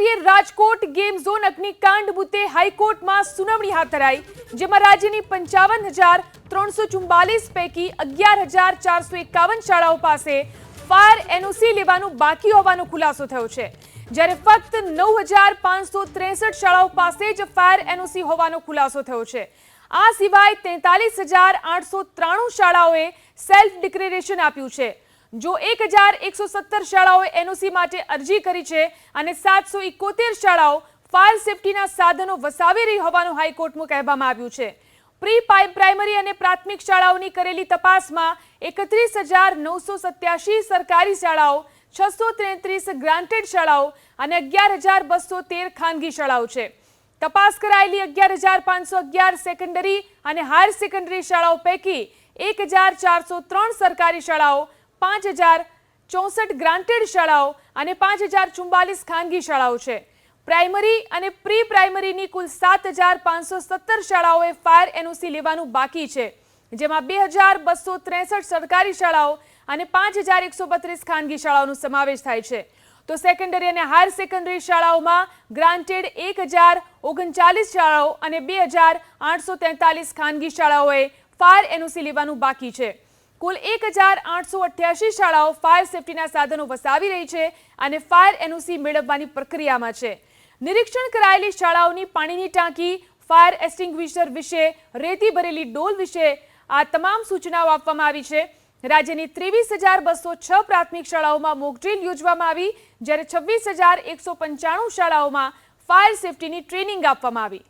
કરીએ Rajkot game zone અગ્નિકાંડ મુદ્દે હાઈકોર્ટમાં સુનાવણી હાથ ધરાઈ, જેમાં રાજ્યની 55,344 પૈકી 11,451 શાળાઓ પાસે ફાયર એનઓસી લેવાનું બાકી હોવાનો ખુલાસો થયો છે, જ્યારે ફક્ત 9,563 શાળાઓ પાસે જ ફાયર એનઓસી હોવાનો ખુલાસો થયો છે। આ સિવાય 43,893 શાળાઓએ સેલ્ફ ડિક્લેરેશન આપ્યું છે। જો 1,117 શાળાઓએ એનઓસી માટે અરજી કરી છે અને 771 શાળાઓ ફાયર સેફટીના સાધનો વસાવી રહી હોવાનું હાઈકોર્ટમાં કહેવામાં આવ્યું છે। પ્રી પ્રાઇમરી અને પ્રાથમિક શાળાઓની કરેલી તપાસમાં 31,987 સરકારી શાળાઓ, 633 ગ્રાન્ટેડ શાળાઓ અને 11,213 ખાનગી શાળાઓ છે। તપાસ કરાયેલી 11,511 સેકન્ડરી અને હાયર સેકન્ડરી શાળાઓ પૈકી 1,403 સરકારી શાળાઓ, 5,064 ગ્રાન્ટેડ શાળાઓ અને 5,044 ખાનગી શાળાઓ છે। પ્રાઇમરી અને પ્રી પ્રાઇમરીની કુલ 7,517 શાળાઓએ ફાયર એનઓસી લેવાનું બાકી છે, જેમાં 2,263 સરકારી શાળાઓ અને 5,132 ખાનગી શાળાઓનો સમાવેશ થાય છે। તો સેકન્ડરી અને હાયર સેકન્ડરી શાળાઓમાં ગ્રાન્ટેડ 1,039 શાળાઓ અને 2,843 ખાનગી શાળાઓએ ફાયર એનઓસી લેવાનું બાકી છે। કુલ 1,888 શાળાઓ ફાયર સેફટીના સાધનો વસાવી રહી છે અને ફાયર એનઓસી મેળવવાની પ્રક્રિયામાં છે। નિરીક્ષણ કરાયેલી શાળાઓની પાણીની ટાંકી, ફાયર એક્સટિંગ્વિશર વિશે, રેતી ભરેલી ડોલ વિશે આ તમામ સૂચનાઓ આપવામાં આવી છે। રાજ્યની 23,206 પ્રાથમિક શાળાઓમાં મોક ડ્રીલ યોજવામાં આવી, જ્યારે 26,195 શાળાઓમાં ફાયર સેફટીની ટ્રેનિંગ આપવામાં આવી।